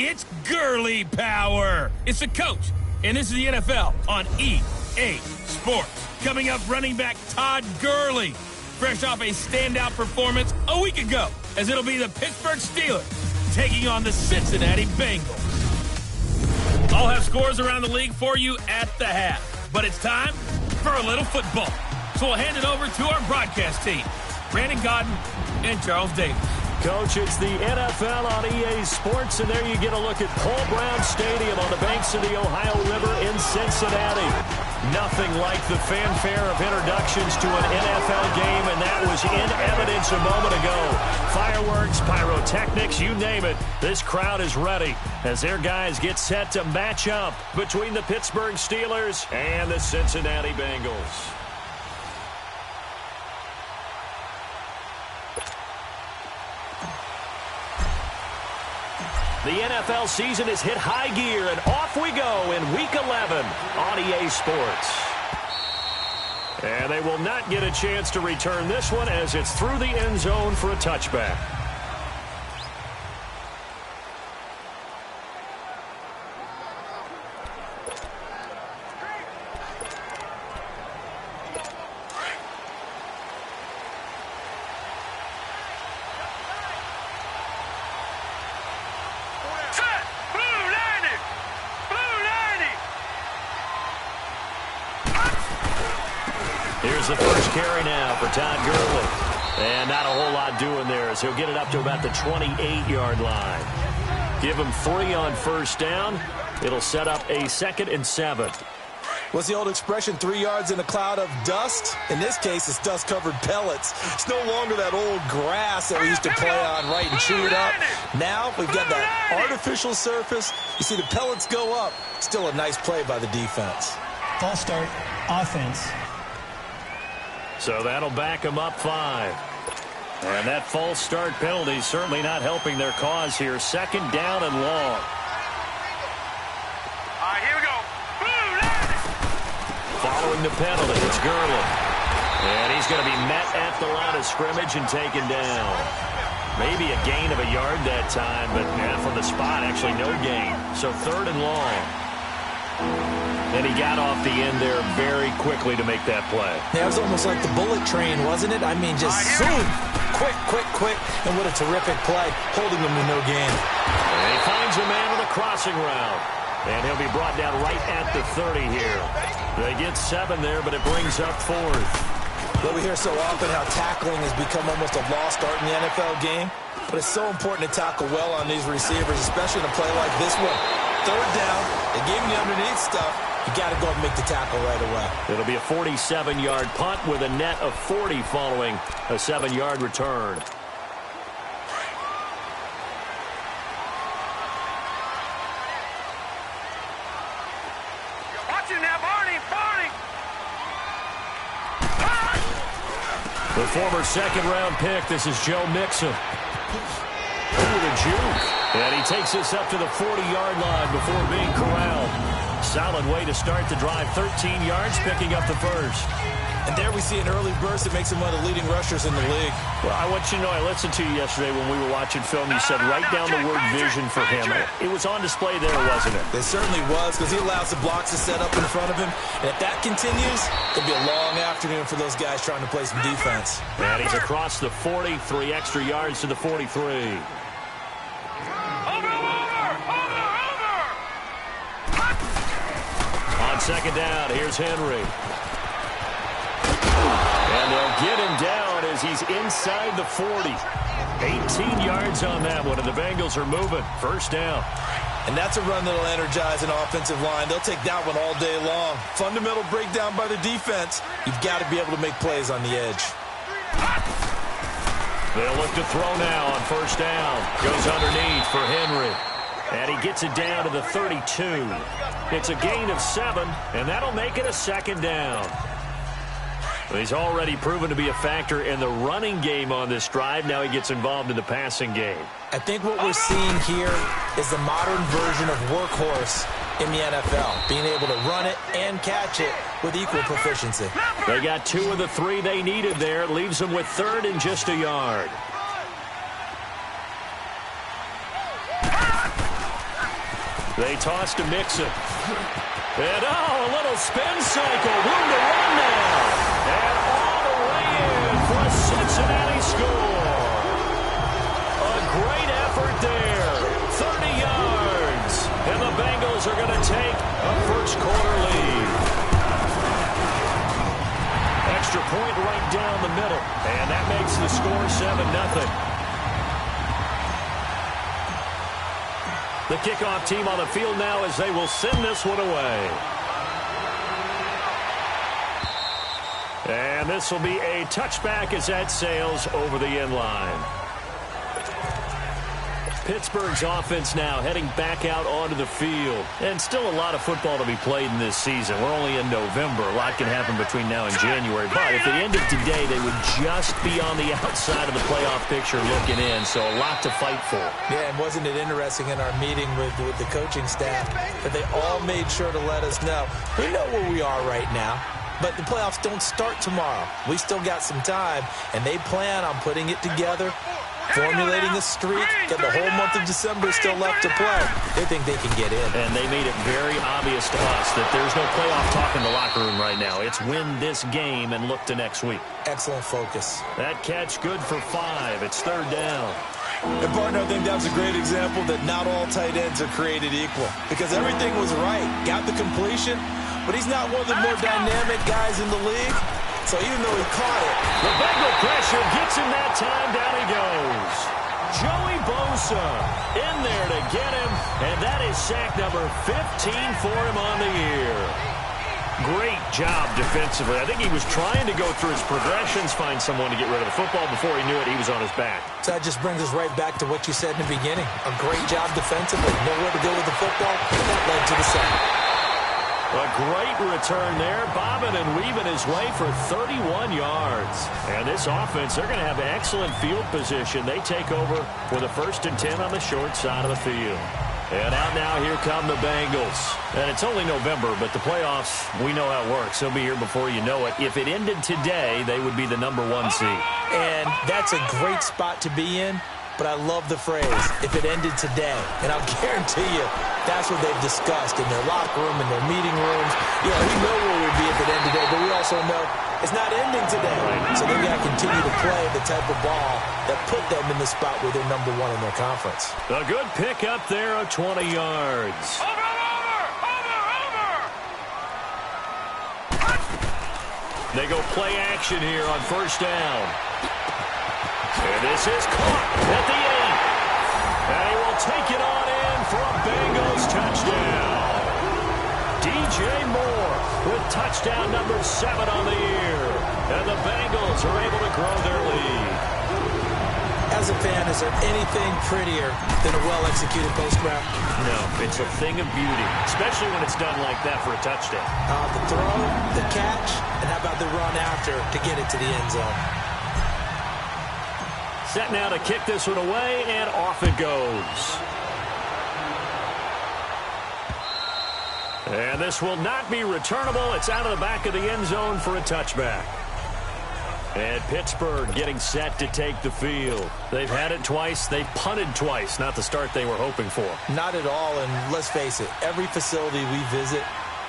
It's Gurley power. It's the coach, and this is the NFL on EA Sports. Coming up, running back Todd Gurley, fresh off a standout performance a week ago, as it'll be the Pittsburgh Steelers taking on the Cincinnati Bengals. I'll have scores around the league for you at the half, but it's time for a little football. So we'll hand it over to our broadcast team, Brandon Godden and Charles Davis. Coach, it's the NFL on EA Sports, and there you get a look at Paul Brown Stadium on the banks of the Ohio River in Cincinnati. Nothing like the fanfare of introductions to an NFL game, and that was in evidence a moment ago. Fireworks, pyrotechnics, you name it. This crowd is ready as their guys get set to match up between the Pittsburgh Steelers and the Cincinnati Bengals. The NFL season has hit high gear, and off we go in Week 11 on EA Sports. And they will not get a chance to return this one as it's through the end zone for a touchback. Here's the first carry now for Todd Gurley. And not a whole lot doing there as he'll get it up to about the 28-yard line. Give him 3 on first down. It'll set up a 2nd and 7. What's the old expression, 3 yards in a cloud of dust? In this case, it's dust-covered pellets. It's no longer that old grass that we used to play on, right, and chew it up. Now we've got that artificial surface. You see the pellets go up. Still a nice play by the defense. False start, offense. So that'll back them up 5. And that false start penalty certainly not helping their cause here. 2nd down and long. All right, here we go. Following the penalty, it's Gurley. And he's going to be met at the line of scrimmage and taken down. Maybe a gain of a yard that time, but from the spot, actually no gain. So 3rd and long. And he got off the end there very quickly to make that play. Yeah, it was almost like the bullet train, wasn't it? I mean, just zoom. Quick. And what a terrific play, holding him to no gain. And he finds a man with a crossing route. And he'll be brought down right at the 30 here. They get 7 there, but it brings up 4th. Well, we hear so often how tackling has become almost a lost art in the NFL game. But it's so important to tackle well on these receivers, especially in a play like this one. 3rd down, they gave him the underneath stuff. You got to go and make the tackle right away. It'll be a 47-yard punt with a net of 40 following a 7-yard return. Watch it now, Barney. The former 2nd-round pick, this is Joe Mixon. Ooh, the juke. And he takes this up to the 40-yard line before being corralled. Solid way to start the drive. 13 yards, picking up the first. And there we see an early burst that makes him one of the leading rushers in the league. Well, I want you to know, I listened to you yesterday when we were watching film. You said write down the word vision for him. It was on display there, wasn't it? It certainly was, because he allows the blocks to set up in front of him. And if that continues, it'll be a long afternoon for those guys trying to play some defense. And he's across the 40, 3 extra yards to the 43. On 2nd down, here's Henry. And they'll get him down as he's inside the 40. 18 yards on that one, and the Bengals are moving. 1st down. And that's a run that'll energize an offensive line. They'll take that one all day long. Fundamental breakdown by the defense. You've got to be able to make plays on the edge. They'll look to throw now on 1st down. Goes underneath for Henry. And he gets it down to the 32. It's a gain of 7, and that'll make it a 2nd down. He's already proven to be a factor in the running game on this drive. Now he gets involved in the passing game. I think what we're seeing here is the modern version of workhorse in the NFL, being able to run it and catch it with equal proficiency. They got 2 of the 3 they needed there. Leaves them with 3rd and just a yard. They toss to Mixon. And, a little spin cycle. Room to run now. And all the way in for a Cincinnati score. A great effort there. 30 yards. And the Bengals are going to take a first-quarter lead. Extra point right down the middle. And that makes the score 7-0. The kickoff team on the field now as they will send this one away. And this will be a touchback as that sails over the end line. Pittsburgh's offense now heading back out onto the field. And still a lot of football to be played in this season. We're only in November. A lot can happen between now and January. But if it ended today, they would just be on the outside of the playoff picture looking in. So a lot to fight for. Yeah, and wasn't it interesting in our meeting with the coaching staff that they all made sure to let us know. We know where we are right now. But the playoffs don't start tomorrow. We still got some time. And they plan on putting it together, formulating a streak, and the whole month of December is still left to play. They think they can get in. And they made it very obvious to us that there's no playoff talk in the locker room right now. It's win this game and look to next week. Excellent focus. That catch good for 5. It's third down. And, partner, I think that was a great example that not all tight ends are created equal. Because everything was right. Got the completion, but he's not one of the more dynamic guys in the league. So even though he caught it, the Bengal pressure gets him that time. Down he goes. Joey Bosa in there to get him, and that is sack number 15 for him on the year. Great job defensively. I think he was trying to go through his progressions, find someone to get rid of the football. Before he knew it, he was on his back. So that just brings us right back to what you said in the beginning. A great job defensively. Nowhere to go with the football, and that led to the sack. A great return there, bobbing and weaving his way for 31 yards. And this offense, they're going to have excellent field position. They take over with a 1st and 10 on the short side of the field. And out now, here come the Bengals. And it's only November, but the playoffs, we know how it works. They'll be here before you know it. If it ended today, they would be the number 1 seed. And that's a great spot to be in. But I love the phrase, if it ended today. And I'll guarantee you, that's what they've discussed in their locker room, in their meeting rooms. Yeah, we know where we'd be if it ended today, but we also know it's not ending today. So they've got to continue to play the type of ball that put them in the spot where they're number 1 in their conference. A good pick up there of 20 yards. They go play action here on 1st down. And this is caught at the 8. And he will take it on in for a Bengals touchdown. DJ Moore with touchdown number 7 on the year. And the Bengals are able to grow their lead. As a fan, is there anything prettier than a well-executed post route? No, it's a thing of beauty, especially when it's done like that for a touchdown. The throw, the catch, and how about the run after to get it to the end zone? Set now to kick this one away, and off it goes. And this will not be returnable. It's out of the back of the end zone for a touchback. And Pittsburgh getting set to take the field. They've had it twice. They've punted twice. Not the start they were hoping for. Not at all, and let's face it, every facility we visit,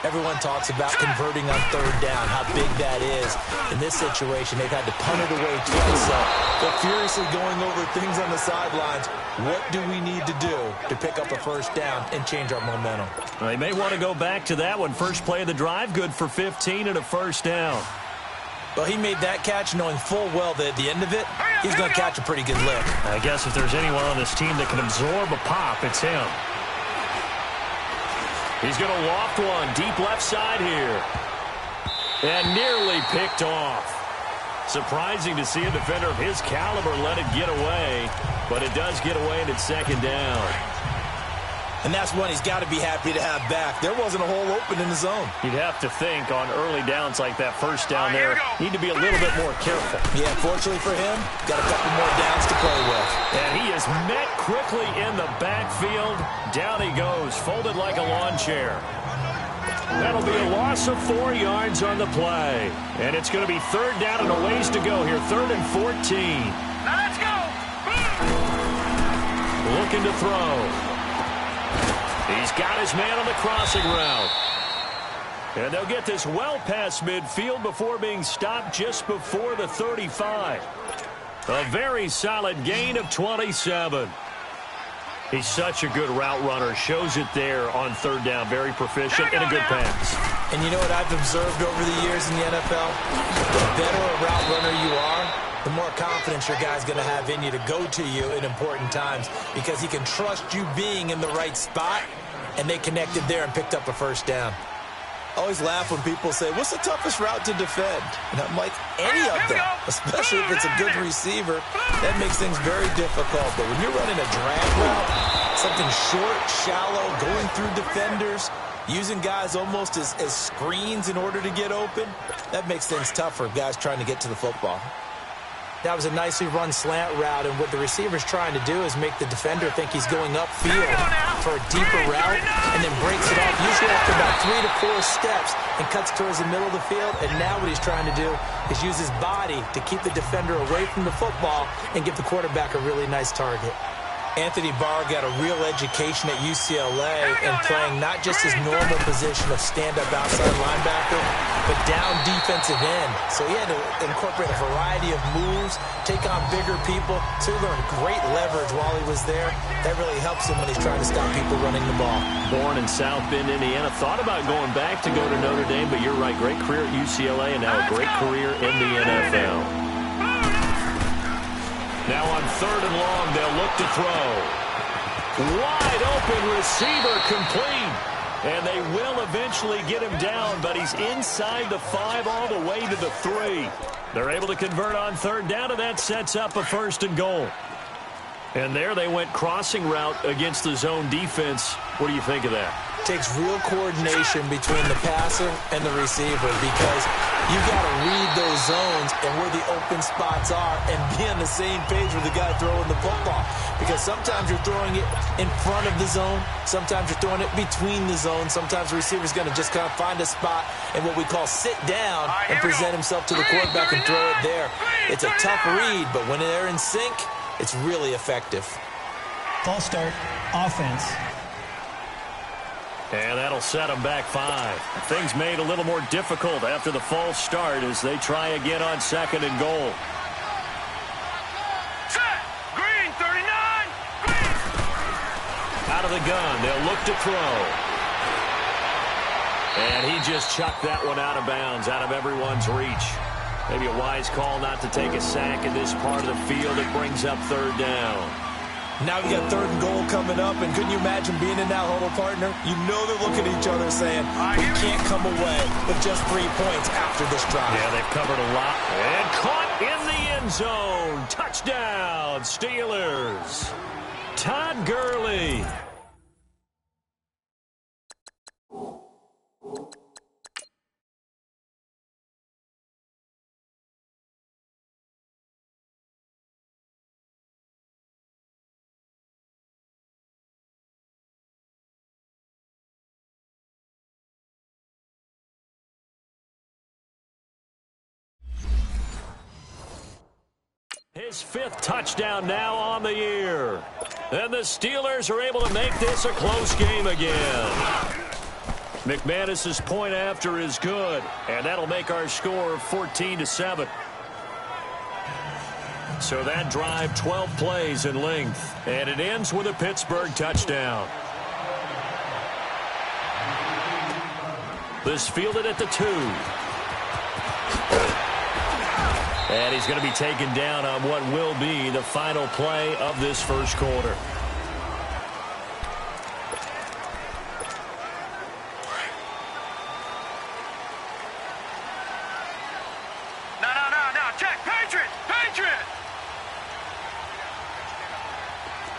everyone talks about converting on 3rd down, how big that is. In this situation, they've had to punt it away twice. So they're furiously going over things on the sidelines. What do we need to do to pick up a 1st down and change our momentum? They may want to go back to that one. First play of the drive, good for 15 and a 1st down. Well, he made that catch knowing full well that at the end of it, he's going to catch a pretty good lick. I guess if there's anyone on this team that can absorb a pop, it's him. He's going to loft one deep left side here. And nearly picked off. Surprising to see a defender of his caliber let it get away. But it does get away and it's 2nd down. And that's one he's got to be happy to have back. There wasn't a hole open in the zone. You'd have to think on early downs like that 1st down there, need to be a little bit more careful. Yeah, fortunately for him, got a couple more downs to play with. And he is met quickly in the backfield. Down he goes, folded like a lawn chair. That'll be a loss of 4 yards on the play. And it's going to be 3rd down and a ways to go here. 3rd and 14. Now let's go. Looking to throw. He's got his man on the crossing route. And they'll get this well past midfield before being stopped just before the 35. A very solid gain of 27. He's such a good route runner. Shows it there on third down. Very proficient and a good pass. And you know what I've observed over the years in the NFL? The better a route runner you are, the more confidence your guy's going to have in you to go to you in important times because he can trust you being in the right spot, and they connected there and picked up a first down. I always laugh when people say, what's the toughest route to defend? And I'm like, any of them, especially if it's a good receiver. That makes things very difficult. But when you're running a drag route, something short, shallow, going through defenders, using guys almost as screens in order to get open, that makes things tough for guys trying to get to the football. That was a nicely run slant route, and what the receiver's trying to do is make the defender think he's going upfield for a deeper route and then breaks it off, usually after about 3 to 4 steps, and cuts towards the middle of the field. And now what he's trying to do is use his body to keep the defender away from the football and give the quarterback a really nice target. Anthony Barr got a real education at UCLA and playing not just his normal position of stand-up outside linebacker, but down defensive end. So he had to incorporate a variety of moves, take on bigger people. So he learned great leverage while he was there. That really helps him when he's trying to stop people running the ball. Born in South Bend, Indiana. Thought about going back to go to Notre Dame, but you're right. Great career at UCLA and now a great career in the NFL. Now on third and long, they'll look to throw. Wide open receiver complete. And they will eventually get him down, but he's inside the 5 all the way to the 3. They're able to convert on third down, and that sets up a first and goal. And there they went crossing route against the zone defense. What do you think of that? Takes real coordination between the passer and the receiver because you've got to read those zones and where the open spots are and be on the same page with the guy throwing the football. Because sometimes you're throwing it in front of the zone. Sometimes you're throwing it between the zones. Sometimes the receiver's going to just kind of find a spot and what we call sit down and present himself to the quarterback and throw it there. It's a tough read, but when they're in sync, it's really effective. False start, offense. And that'll set them back 5. Things made a little more difficult after the false start as they try again on second and goal. Set. Green, 39. Green. Out of the gun, they'll look to throw. And he just chucked that one out of bounds, out of everyone's reach. Maybe a wise call not to take a sack in this part of the field. It brings up third down. Now we got third and goal coming up, and couldn't you imagine being in that huddle, partner? You know they're looking at each other saying, we can't come away with just 3 points after this drive. Yeah, they've covered a lot. And caught in the end zone. Touchdown, Steelers. Todd Gurley. His 5th touchdown now on the year. And the Steelers are able to make this a close game again. McManus's point after is good, and that'll make our score 14-7. So that drive, 12 plays in length, and it ends with a Pittsburgh touchdown. This fielded at the 2. And he's going to be taken down on what will be the final play of this first quarter. No. Check. Patriot.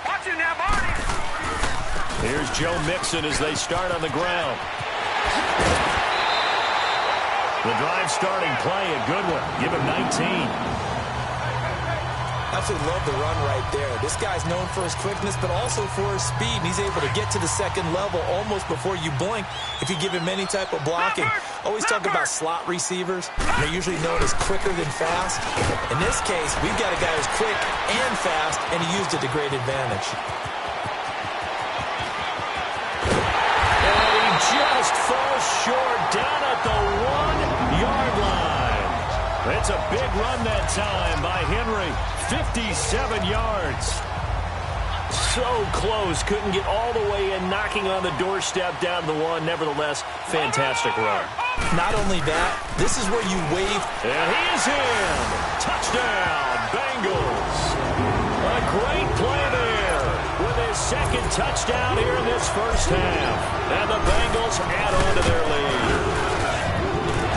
Watch it now, Barney. Here's Joe Mixon as they start on the ground. The drive starting play, a good one. Give him 19. Absolutely love the run right there. This guy's known for his quickness, but also for his speed. And he's able to get to the second level almost before you blink if you give him any type of blocking. Always talk about slot receivers. They're usually known as quicker than fast. In this case, we've got a guy who's quick and fast, and he used it to great advantage. short, down at the 1-yard line. It's a big run that time by Henry. 57 yards. So close, couldn't get all the way in, knocking on the doorstep down to the 1. Nevertheless, fantastic run. Not only that, this is where you wave. And he is in. Touchdown, Bengals. A great play there with his second touchdown here in this first half. And the Bengals add on to their lead.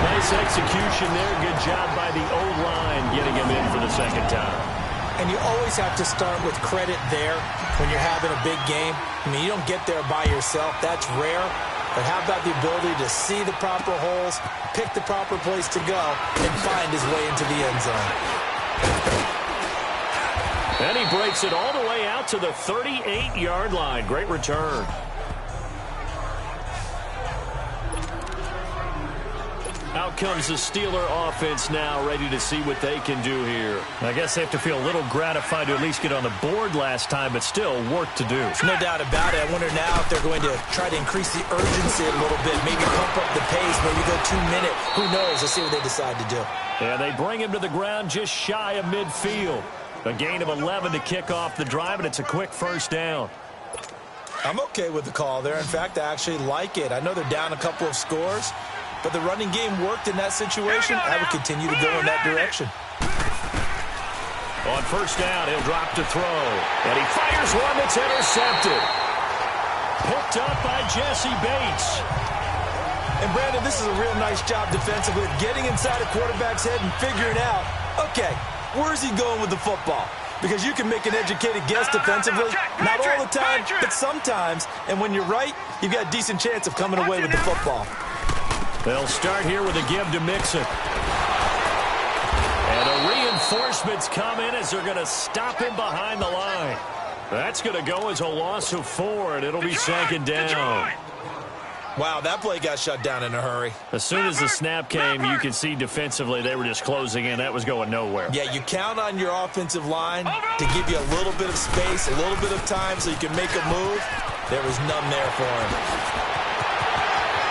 Nice execution there. Good job by the O-line getting him in for the second time. And you always have to start with credit there when you're having a big game. I mean, you don't get there by yourself. That's rare. But how about the ability to see the proper holes, pick the proper place to go, and find his way into the end zone? And he breaks it all the way out to the 38-yard line. Great return. Out comes the Steeler offense now, ready to see what they can do here. I guess they have to feel a little gratified to at least get on the board last time, but still work to do. No doubt about it. I wonder now if they're going to try to increase the urgency a little bit, maybe pump up the pace, maybe go 2 minute. Who knows? Let's see what they decide to do. And they bring him to the ground just shy of midfield. A gain of 11 to kick off the drive, and it's a quick first down. I'm okay with the call there. In fact, I actually like it. I know they're down a couple of scores, but the running game worked in that situation. I would continue to go in that direction. On first down, he'll drop to throw. And he fires one that's intercepted. Picked up by Jesse Bates. And, Brandon, this is a real nice job defensively, getting inside a quarterback's head and figuring out, okay, where's he going with the football? Because you can make an educated guess defensively. Not all the time, but sometimes. And when you're right, you've got a decent chance of coming away with the football. They'll start here with a give to Mixon. And the reinforcements come in as they're going to stop him behind the line. That's going to go as a loss of 4, and it'll be second down. Wow, that play got shut down in a hurry. As soon as the snap came, you could see defensively they were just closing in. That was going nowhere. Yeah, you count on your offensive line to give you a little bit of space, a little bit of time so you can make a move. There was none there for him.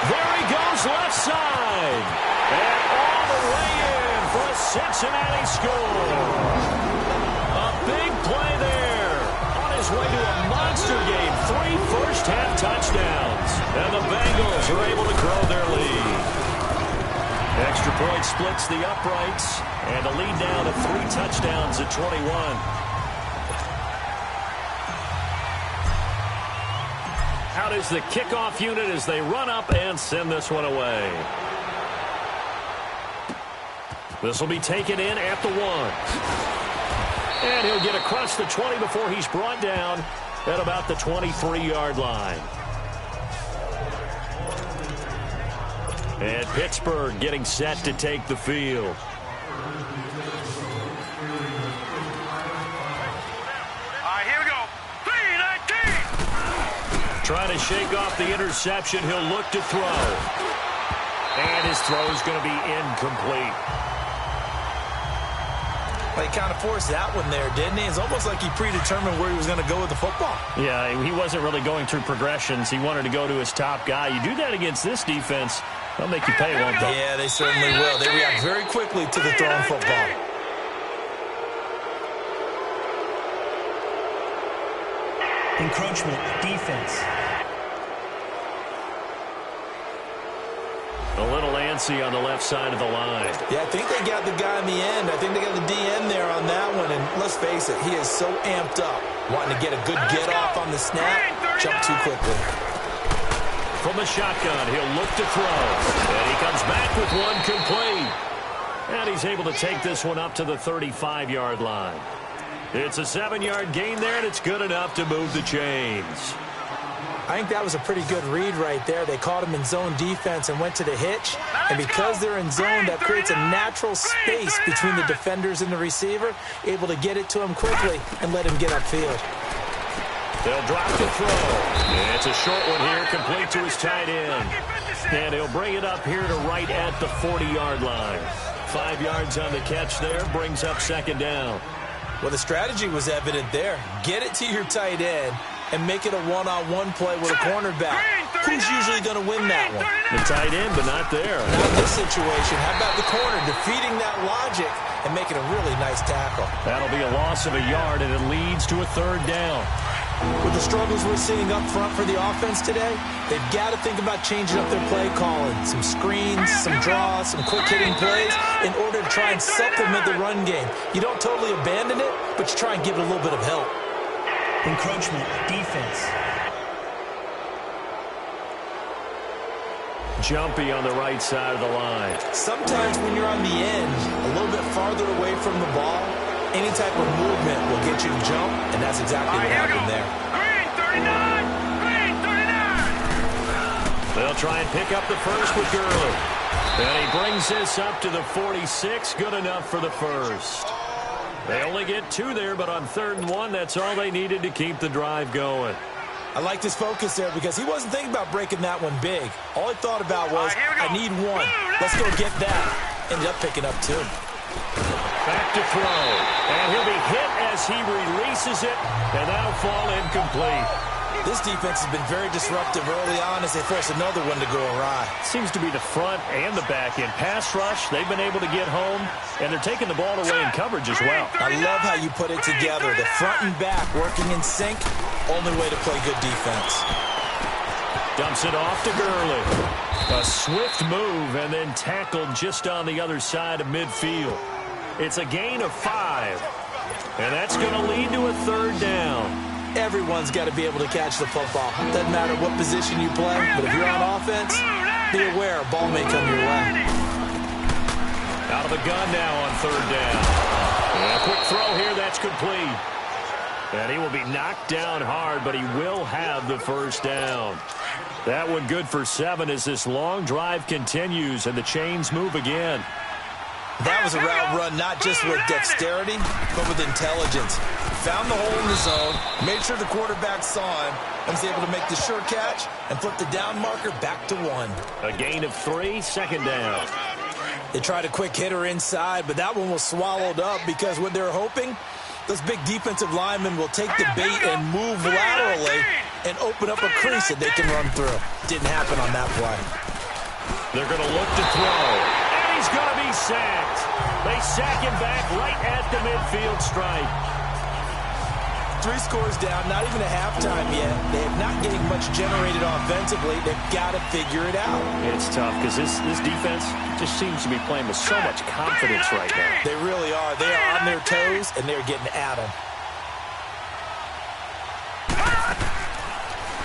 There he goes left side. And all the way in for a Cincinnati score. A big play there. On his way to a monster game. 3 first-half touchdowns. And the Bengals are able to grow their lead. Extra point splits the uprights. And the lead now to 3 touchdowns at 21. Out is the kickoff unit as they run up and send this one away. This will be taken in at the 1. And he'll get across the 20 before he's brought down at about the 23-yard line. And Pittsburgh getting set to take the field. Trying to shake off the interception. He'll look to throw. And his throw is going to be incomplete. Well, he kind of forced that one there, didn't he? It's almost like he predetermined where he was going to go with the football. Yeah, he wasn't really going through progressions. He wanted to go to his top guy. You do that against this defense, they'll make you pay, won't they? Yeah, they certainly will. They react very quickly to the thrown football. Encroachment, defense. A little antsy on the left side of the line. Yeah, I think they got the guy in the end. I think they got the DN there on that one. And let's face it, he is so amped up, wanting to get a good get off on the snap, jump too quickly. From the shotgun, he'll look to throw. And he comes back with one complete. And he's able to take this one up to the 35-yard line. It's a 7-yard gain there, and it's good enough to move the chains. I think that was a pretty good read right there. They caught him in zone defense and went to the hitch. And because they're in zone, that creates a natural space between the defenders and the receiver, able to get it to him quickly and let him get upfield. They'll drop to throw. And it's a short one here, complete to his tight end. And he'll bring it up here to right at the 40-yard line. 5 yards on the catch there, brings up second down. Well, the strategy was evident there. Get it to your tight end, and make it a one-on-one play with a cornerback. Who's usually going to win that one? The tight end, but not there. Not in this situation. How about the corner defeating that logic and making a really nice tackle? That'll be a loss of a yard, and it leads to a third down. With the struggles we're seeing up front for the offense today, they've got to think about changing up their play calling. Some screens, some draws, some quick-hitting plays in order to try and supplement the run game. You don't totally abandon it, but you try and give it a little bit of help. Encroachment, defense. Jumpy on the right side of the line. Sometimes when you're on the edge, a little bit farther away from the ball, any type of movement will get you to jump, and that's exactly what happened there. Green 39. They'll try and pick up the first with Gurley. And he brings this up to the 46. Good enough for the first. They only get 2 there, but on 3rd and 1, that's all they needed to keep the drive going. I liked his focus there because he wasn't thinking about breaking that one big. All he thought about was, I need one. Let's go get that. Ended up picking up 2. Back to throw. And he'll be hit as he releases it, and that'll fall incomplete. This defense has been very disruptive early on as they force another one to go awry. Seems to be the front and the back end. Pass rush, they've been able to get home, and they're taking the ball away in coverage as well. I love how you put it together. The front and back working in sync. Only way to play good defense. Dumps it off to Gurley. A swift move and then tackled just on the other side of midfield. It's a gain of 5. And that's going to lead to a 3rd down. Everyone's got to be able to catch the football. Doesn't matter what position you play, but if you're on offense, be aware a ball may come your way. Out of the gun now on 3rd down. And a quick throw here, that's complete. And he will be knocked down hard, but he will have the first down. That one good for 7 as this long drive continues and the chains move again. That was a route run not just with dexterity, but with intelligence. Found the hole in the zone, made sure the quarterback saw him, and was able to make the sure catch and flip the down marker back to 1. A gain of 3, 2nd down. They tried a quick hitter inside, but that one was swallowed up because what they're hoping, those big defensive linemen will take the bait and move laterally and open up a crease that they can run through. Didn't happen on that play. They're going to look to throw. And he's going to be sacked. They sack him back right at the midfield stripe. 3 scores down, not even a halftime yet. They have not getting much generated offensively. They've got to figure it out. It's tough because this defense just seems to be playing with so much confidence right now. They really are. They are on their toes, and they're getting at them.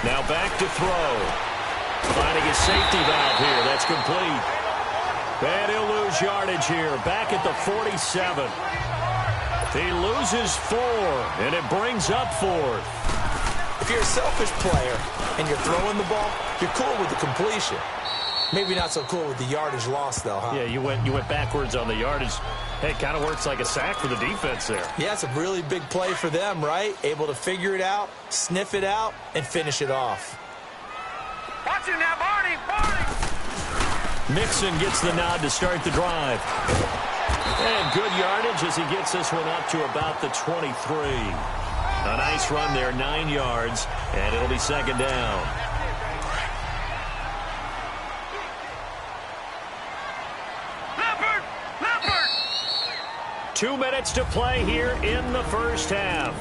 Now back to throw. Finding his safety valve here. That's complete. And he'll lose yardage here. Back at the 47. He loses 4, and it brings up 4th. If you're a selfish player and you're throwing the ball, you're cool with the completion. Maybe not so cool with the yardage loss, though, huh? Yeah, you went backwards on the yardage. Hey, it kind of works like a sack for the defense there. Yeah, it's a really big play for them, right? Able to figure it out, sniff it out, and finish it off. Watch him now, Barney. Mixon gets the nod to start the drive. And good yardage as he gets this one up to about the 23. A nice run there, 9 yards, and it'll be 2nd down. Leopard. 2 minutes to play here in the first half.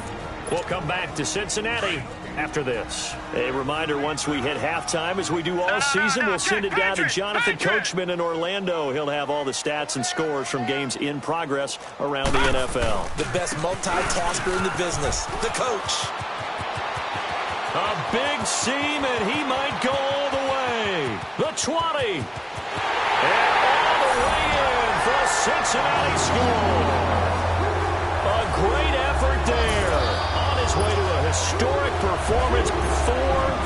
We'll come back to Cincinnati after this. A reminder, once we hit halftime, as we do all season, we'll send it down to Jonathan Coachman in Orlando. He'll have all the stats and scores from games in progress around the NFL. The best multitasker in the business, the coach. A big seam, and he might go all the way. The 20. And all the way in for a Cincinnati score. A great effort there. On his way to a historic performance, 4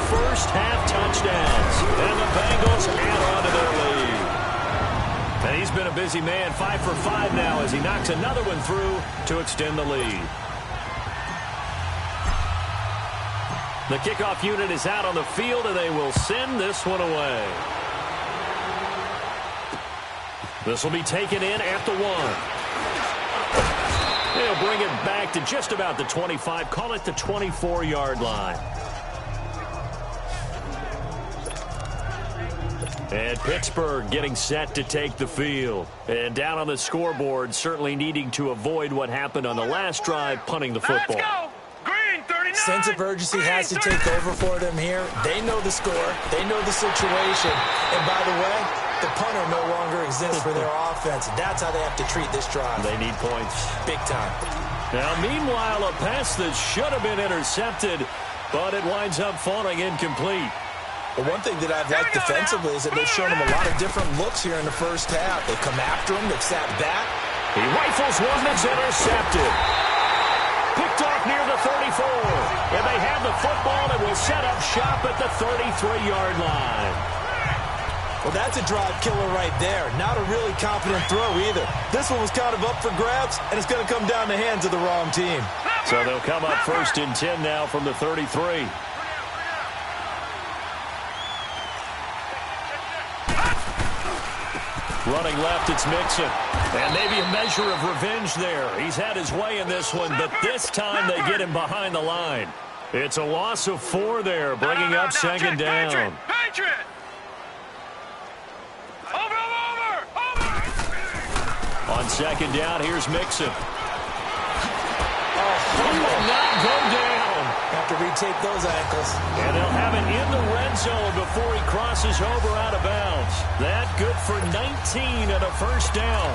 first-half touchdowns. And the Bengals add on to their lead. And he's been a busy man, 5 for 5 now as he knocks another one through to extend the lead. The kickoff unit is out on the field, and they will send this one away. This will be taken in at the 1. They'll bring it back to just about the 25, call it the 24-yard line. And Pittsburgh getting set to take the field. And down on the scoreboard, certainly needing to avoid what happened on the last drive, punting the football. Let's go. Green 39. Sense of urgency has to take over for them here. They know the score. They know the situation. And by the way, the punter no longer exists for their offense. That's how they have to treat this drive. They need points. Big time. Now, meanwhile, a pass that should have been intercepted, but it winds up falling incomplete. But one thing that I've liked defensively is that they've shown them a lot of different looks here in the first half. They come after him. They've sat back. He rifles one that's intercepted. Picked off near the 34. And they have the football and will set up shop at the 33-yard line. Well, that's a drive killer right there. Not a really confident throw either. This one was kind of up for grabs, and it's going to come down the hands of the wrong team. So they'll come up 1st and 10 now from the 33. Running left, it's Mixon. And maybe a measure of revenge there. He's had his way in this one, but this time they get him behind the line. It's a loss of 4 there, bringing up 2nd down. Patriot. Over. On 2nd down, here's Mixon. He will not go down. Have to retake those ankles. And they'll have it in the red zone before he crosses over out of bounds. That good for 19 and a 1st down.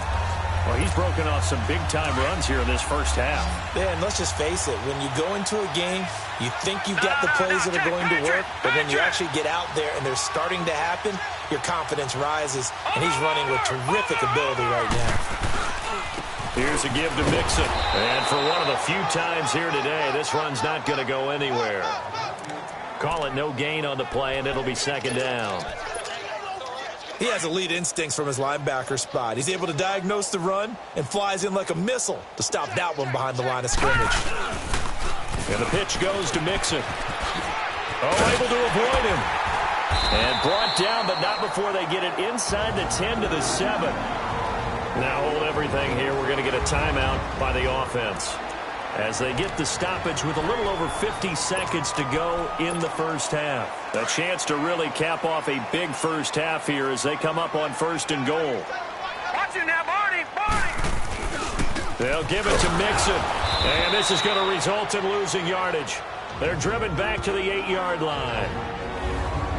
Well, he's broken off some big-time runs here in this first half. Yeah, and let's just face it. When you go into a game, you think you've got the plays that are going to work, but when you actually get out there and they're starting to happen, your confidence rises, and he's running with terrific ability right now. Here's a give to Mixon. And for one of the few times here today, this run's not going to go anywhere. Call it no gain on the play, and it'll be 2nd down. He has elite instincts from his linebacker spot. He's able to diagnose the run and flies in like a missile to stop that one behind the line of scrimmage. And the pitch goes to Mixon. Oh, able to avoid him. And brought down, but not before they get it inside the 10 to the 7. Now hold everything here. We're going to get a timeout by the offense as they get the stoppage with a little over 50 seconds to go in the first half. A chance to really cap off a big first half here as they come up on 1st and goal. Watch it now, Barney. They'll give it to Mixon, and this is going to result in losing yardage. They're driven back to the 8-yard line.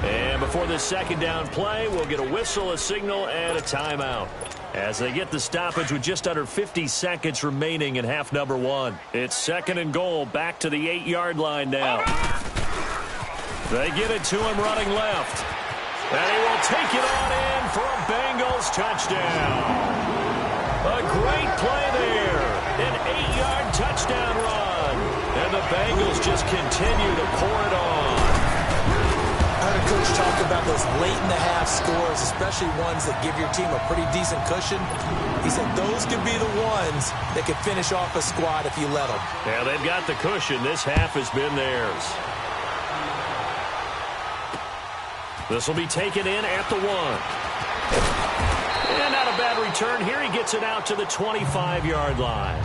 And before this 2nd down play, we'll get a whistle, a signal, and a timeout as they get the stoppage with just under 50 seconds remaining in half number 1. It's 2nd and goal, back to the 8-yard line now. They get it to him running left. And he will take it on in for a Bengals touchdown. A great play there. An 8-yard touchdown run. And the Bengals just continue to pour it on. I heard a coach talk about those late-in-the-half scores, especially ones that give your team a pretty decent cushion. He said those could be the ones that could finish off a squad if you let them. Yeah, they've got the cushion. This half has been theirs. This will be taken in at the 1. And not a bad return. Here he gets it out to the 25-yard line.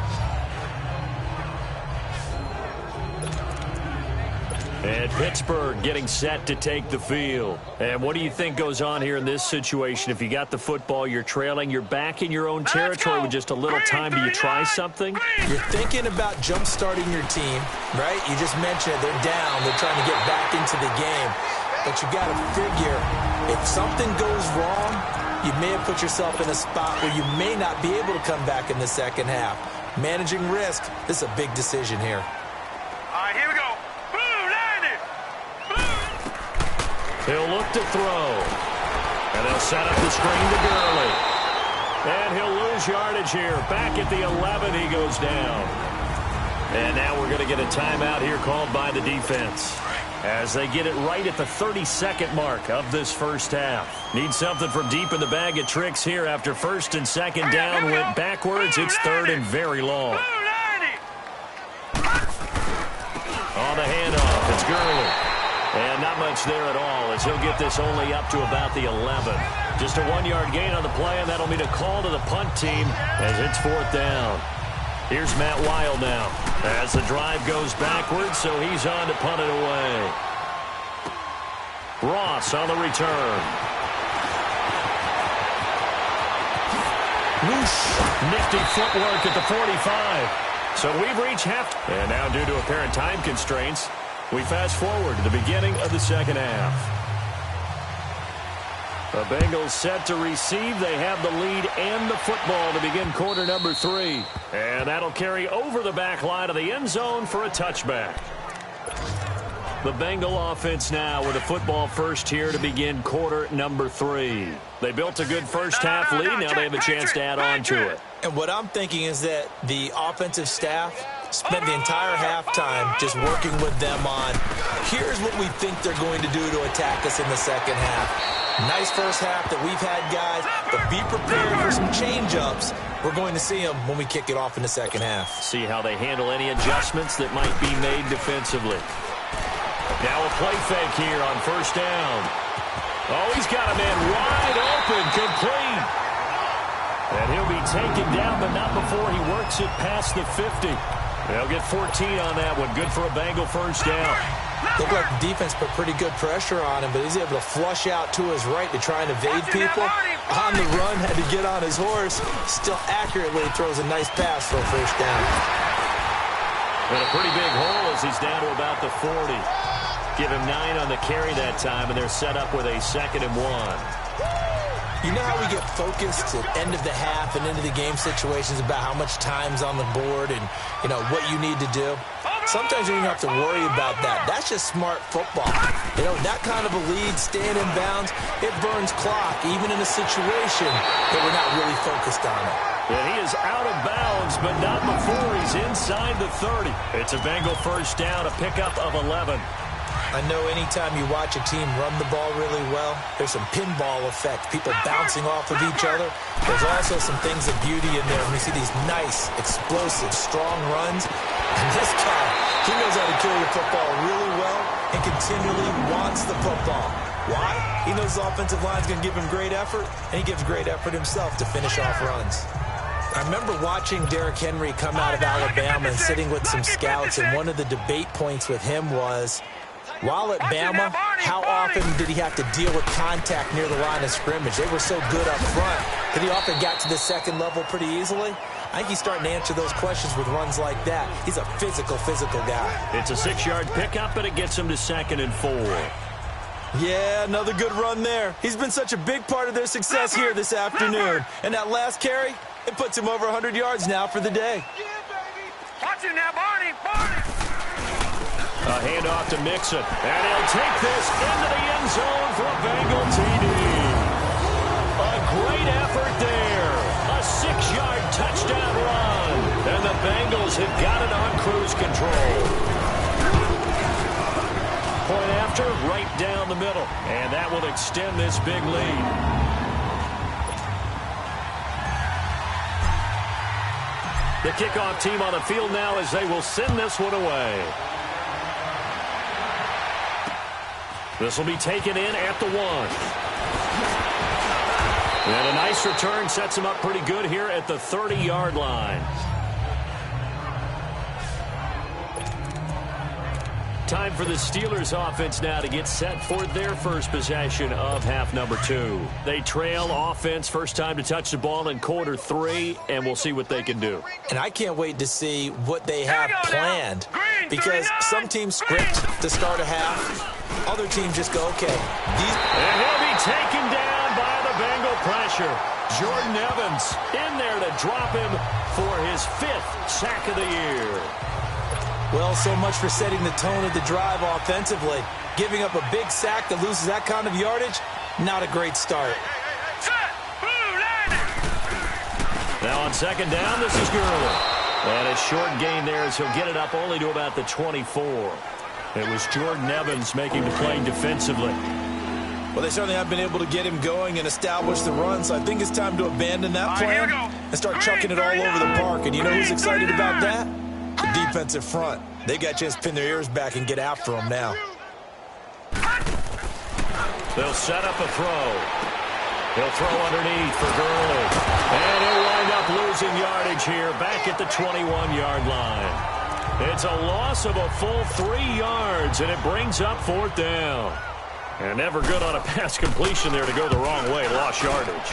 And Pittsburgh getting set to take the field. And what do you think goes on here in this situation? If you got the football, you're trailing, you're back in your own territory with just a little time. Do you try something? You're thinking about jump-starting your team, right? You just mentioned they're down. They're trying to get back into the game. But you got to figure, if something goes wrong, you may have put yourself in a spot where you may not be able to come back in the second half. Managing risk, this is a big decision here. All right, here we go. He'll look to throw. And they'll set up the screen to Gurley. And he'll lose yardage here. Back at the 11, he goes down. And now we're going to get a timeout here called by the defense as they get it right at the 32nd mark of this first half. Need something from deep in the bag of tricks here after 1st and 2nd down. Went backwards. It's 3rd and very long. On the handoff, it's Gurley. And not much there at all as he'll get this only up to about the 11. Just a 1-yard gain on the play, and that'll mean a call to the punt team as it's 4th down. Here's Matt Wild now as the drive goes backwards, so he's on to punt it away. Ross on the return. Nifty footwork at the 45. So we've reached half. And now due to apparent time constraints, we fast forward to the beginning of the second half. The Bengals set to receive. They have the lead and the football to begin quarter number 3. And that'll carry over the back line of the end zone for a touchback. The Bengal offense now with a football first here to begin quarter number 3. They built a good first half lead. Now they have a chance to add on to it. And what I'm thinking is that the offensive staff spent the entire halftime just working with them on, here's what we think they're going to do to attack us in the second half. Nice first half that we've had, guys, but be prepared for some change-ups. We're going to see them when we kick it off in the second half. See how they handle any adjustments that might be made defensively. Now a play fake here on first down. Oh, he's got a man wide open, complete. And he'll be taken down, but not before he works it past the 50. They'll get 14 on that one. Good for a Bengal first down. Looked like the defense put pretty good pressure on him, but he's able to flush out to his right to try and evade people. On the run, had to get on his horse. Still accurately throws a nice pass for a first down. And a pretty big hole as he's down to about the 40. Give him 9 on the carry that time, and they're set up with a 2nd and 1. You know how we get focused at end of the half and into the game situations about how much time's on the board and, you know, what you need to do? Sometimes you don't have to worry about that. That's just smart football. You know, that kind of a lead, staying in bounds, it burns clock, even in a situation that we're not really focused on it. And he is out of bounds, but not before he's inside the 30. It's a Bengal first down, a pickup of 11. I know anytime you watch a team run the ball really well, there's some pinball effect, people bouncing off of each other. There's also some things of beauty in there when you see these nice, explosive, strong runs. And this guy, he knows how to carry the football really well and continually wants the football. Why? He knows the offensive line's going to give him great effort, and he gives great effort himself to finish off runs. I remember watching Derrick Henry come out of Alabama and sitting with some scouts, and one of the debate points with him was, while at Bama, how often did he have to deal with contact near the line of scrimmage? They were so good up front that he often got to the second level pretty easily. I think he's starting to answer those questions with runs like that. He's a physical guy. It's a 6-yard pickup, but it gets him to 2nd and 4. Yeah, another good run there. He's been such a big part of their success here this afternoon. And that last carry, it puts him over 100 yards now for the day. Watch it now, Barney. A handoff to Mixon, and he'll take this into the end zone for a Bengal TD. A great effort there. A 6-yard touchdown run. And the Bengals have got it on cruise control. Point after, right down the middle. And that will extend this big lead. The kickoff team on the field now as they will send this one away. This will be taken in at the 1. And a nice return sets him up pretty good here at the 30-yard line. Time for the Steelers offense now to get set for their first possession of half number 2. They trail offense, first time to touch the ball in quarter 3, and we'll see what they can do. And I can't wait to see what they have planned, because some teams script to start a half. Other teams just go, okay. And he'll be taken down by the Bengal pressure. Jordan Evans in there to drop him for his 5th sack of the year. Well, so much for setting the tone of the drive offensively. Giving up a big sack that loses that kind of yardage, not a great start. Now on 2nd down, this is Gurley. And a short gain there as he'll get it up only to about the 24. It was Jordan Evans making the play defensively. Well, they certainly have been able to get him going and establish the run, so I think it's time to abandon that plan and start chucking it all over the park. And you know who's excited about that? The defensive front. They got a chance to pin their ears back and get after him now. They'll set up a throw. He'll throw underneath for Gurley. And he'll wind up losing yardage here back at the 21-yard line. It's a loss of a full 3 yards, and it brings up 4th down. And never good on a pass completion there to go the wrong way. Lost yardage.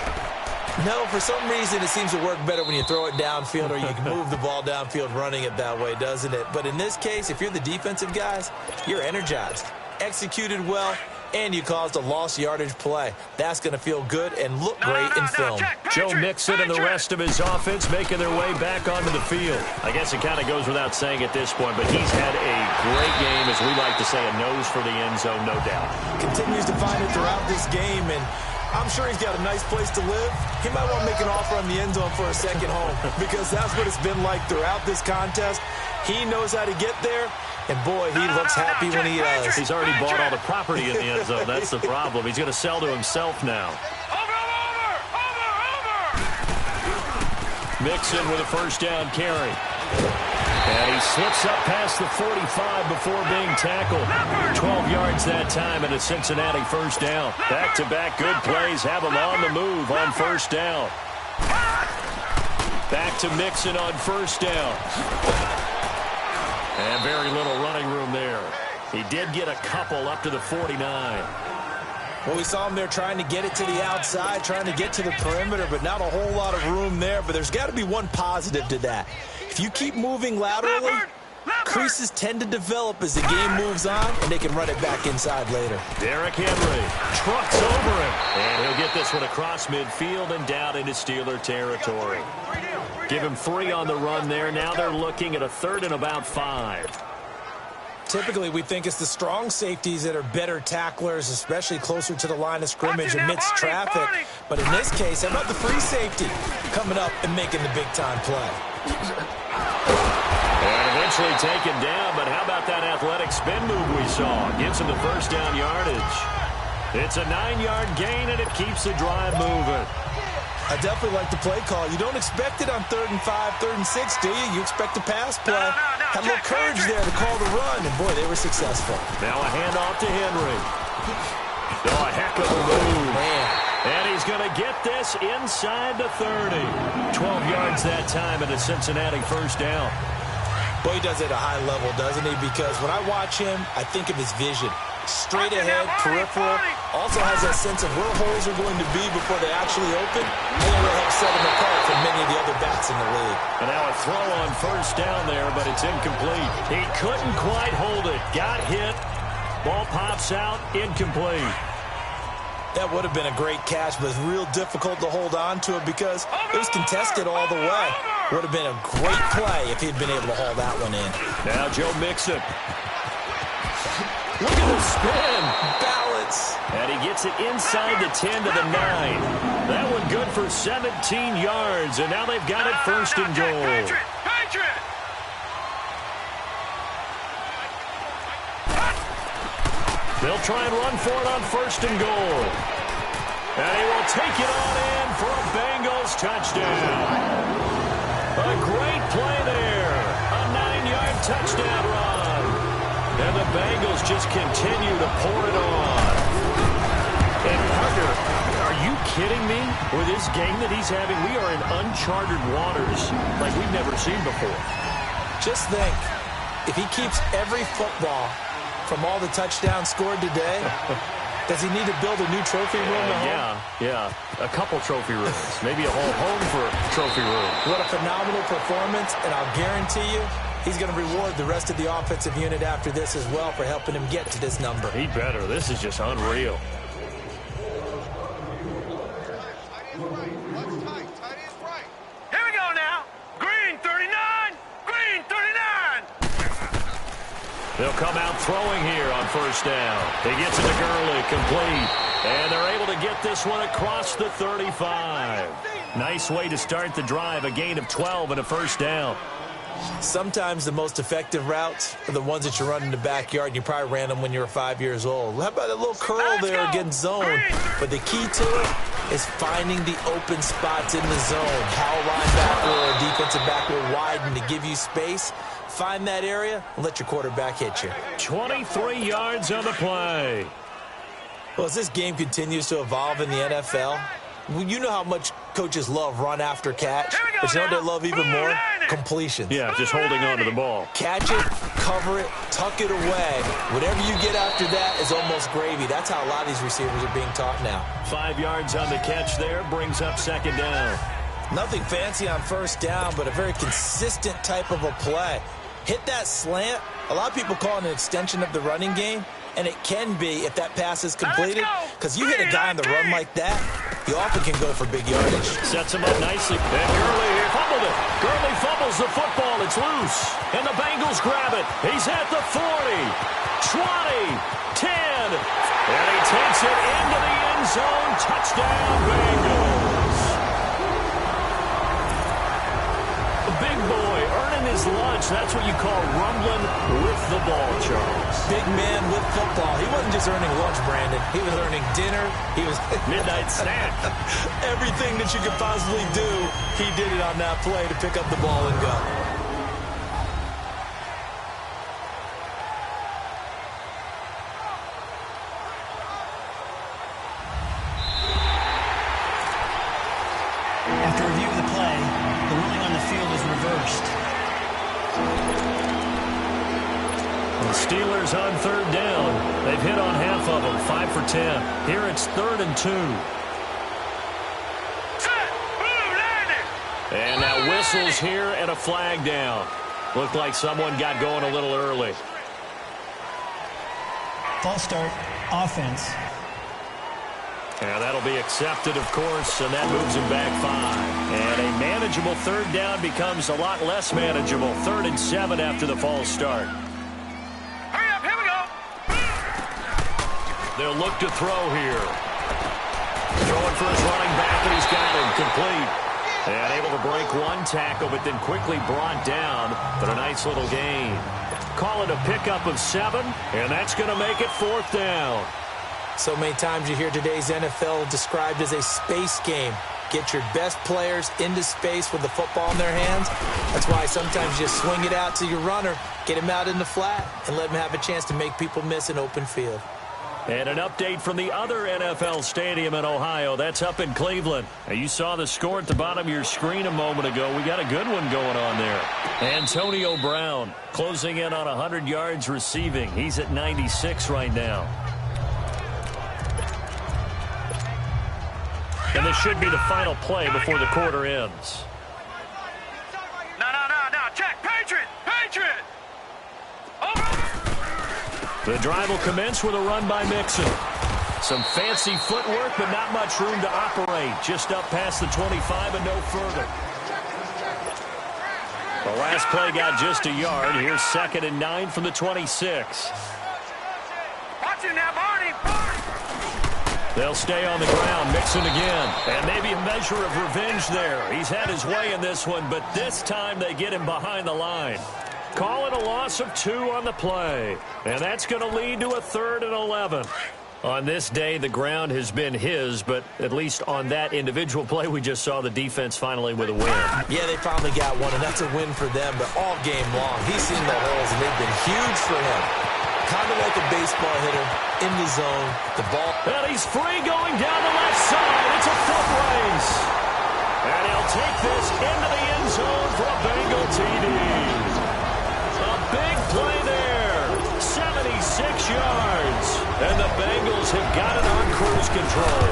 No, for some reason it seems to work better when you throw it downfield or you can move the ball downfield running it that way, doesn't it? But in this case, if you're the defensive guys, you're energized, executed well, and you caused a lost yardage play. That's going to feel good and look great in film. Joe Mixon and the rest of his offense making their way back onto the field. I guess it kind of goes without saying at this point, but he's had a great game, as we like to say, a nose for the end zone, no doubt. Continues to find it throughout this game, and I'm sure he's got a nice place to live. He might want to make an offer on the end zone for a second home because that's what it's been like throughout this contest. He knows how to get there, and boy, he looks happy when he does. He's already bought all the property in the end zone. That's the problem. He's going to sell to himself now. Mixon with a first down carry. And he slips up past the 45 before being tackled. 12 yards that time and a Cincinnati first down. Back-to-back good plays have him on the move on first down. Back to Mixon on first down. And very little running room there. He did get a couple up to the 49. Well, we saw him there trying to get it to the outside, trying to get to the perimeter, but not a whole lot of room there. But there's got to be one positive to that. If you keep moving laterally, creases tend to develop as the game moves on, and they can run it back inside later. Derrick Henry trucks over him, and he'll get this one across midfield and down into Steeler territory. Give him 3 on the run there. Now they're looking at a 3rd and about 5. Typically, we think it's the strong safeties that are better tacklers, especially closer to the line of scrimmage amidst traffic. But in this case, how about the free safety coming up and making the big-time play? And eventually taken down, but how about that athletic spin move we saw? Gives him the first down yardage. It's a 9-yard gain, and it keeps the drive moving. I definitely like the play call. You don't expect it on 3rd and 5, 3rd and 6, do you? You expect a pass play. Had a little courage there to call the run, and boy, they were successful. Now a handoff to Henry. Oh, a heck of a move. Man. And he's going to get this inside the 30. 12 yards that time and a Cincinnati first down. Boy, he does it at a high level, doesn't he? Because when I watch him, I think of his vision. Straight ahead, peripheral. Also has that sense of where holes are going to be before they actually open. And it will help set him apart from many of the other backs in the league. And now a throw on first down there, but it's incomplete. He couldn't quite hold it. Got hit. Ball pops out. Incomplete. That would have been a great catch, but it's real difficult to hold on to it because it was contested all the way. Would have been a great play if he'd been able to haul that one in. Now Joe Mixon. Look at the spin. Balance. And he gets it inside the 10 to the 9. That one good for 17 yards, and now they've got it first and goal. They'll try and run for it on first and goal. And he will take it on in for a Bengals touchdown. A great play there. A 9-yard touchdown run. And the Bengals just continue to pour it on. And Parker, are you kidding me? With this game that he's having, we are in uncharted waters like we've never seen before. Just think, if he keeps every football from all the touchdowns scored today, does he need to build a new trophy room at home? Yeah. A couple trophy rooms. Maybe a whole home for a trophy room. What a phenomenal performance, and I'll guarantee you he's going to reward the rest of the offensive unit after this as well for helping him get to this number. He better. This is just unreal. Here we go now. Green 39. Green 39. They'll come out throwing here on first down. He gets it to Gurley, complete. And they're able to get this one across the 35. Nice way to start the drive, a gain of 12 and a first down. Sometimes the most effective routes are the ones that you run in the backyard, and you probably ran them when you were 5 years old. How about a little curl there against zone? But the key to it is finding the open spots in the zone. How a linebacker or a defensive back will widen to give you space. Find that area and let your quarterback hit you. 23 yards on the play. Well, as this game continues to evolve in the NFL, Well, you know how much coaches love run after catch, but you know what they love even more? Completions. Yeah, just holding on to the ball. Catch it, cover it, tuck it away. Whatever you get after that is almost gravy. That's how a lot of these receivers are being taught now. 5 yards on the catch there, brings up second down. Nothing fancy on first down, but a very consistent type of a play. Hit that slant. A lot of people call it an extension of the running game, and it can be if that pass is completed, because you hit a guy on the run like that, you often can go for big yardage. Sets him up nicely. And Gurley fumbled it. Gurley fumbles the football. It's loose. And the Bengals grab it. He's at the 40, 20, 10. And he takes it into the end zone. Touchdown, Bengals. The big boy earning his lunch. That's what you call rumbling with the ball, Charles. Big man with football. He wasn't just earning lunch, Brandon. He was earning dinner. He was midnight snack. Everything that you could possibly do, he did it on that play to pick up the ball and go. After review of the play, the ruling on the field is reversed. The Steelers on third down. They've hit on half of them, 5 for 10. Here it's 3rd and 2. And now whistles here and a flag down. Looked like someone got going a little early. False start, offense. Yeah, that'll be accepted, of course, and that moves him back 5. And a manageable third down becomes a lot less manageable. 3rd and 7 after the false start. Hurry up, here we go. They'll look to throw here. Throwing for his running back, and he's got him complete. And able to break one tackle, but then quickly brought down. But a nice little gain. Call it a pickup of 7, and that's going to make it 4th down. So many times you hear today's NFL described as a space game. Get your best players into space with the football in their hands. That's why sometimes you just swing it out to your runner, get him out in the flat, and let him have a chance to make people miss an open field. And an update from the other NFL stadium in Ohio. That's up in Cleveland. Now, you saw the score at the bottom of your screen a moment ago. We got a good one going on there. Antonio Brown closing in on 100 yards receiving. He's at 96 right now. And this should be the final play before the quarter ends. No. Check. Patriot. The drive will commence with a run by Mixon. Some fancy footwork, but not much room to operate. Just up past the 25 and no further. The last play got just a yard. Here's 2nd and 9 from the 26. Watch him now, Barney. They'll stay on the ground. Mixon again. And maybe a measure of revenge there. He's had his way in this one, but this time they get him behind the line. Call it a loss of 2 on the play. And that's going to lead to a 3rd and 11. On this day, the ground has been his, but at least on that individual play, we just saw the defense finally with a win. Yeah, they finally got one, and that's a win for them, but all game long, he's seen the holes, and they've been huge for him. Kind of like a baseball hitter, in the zone, the ball. And he's free going down the left side. It's a foot race. And he'll take this into the end zone for a Bengal TD. A big play there. 76 yards. And the Bengals have got it on cruise control.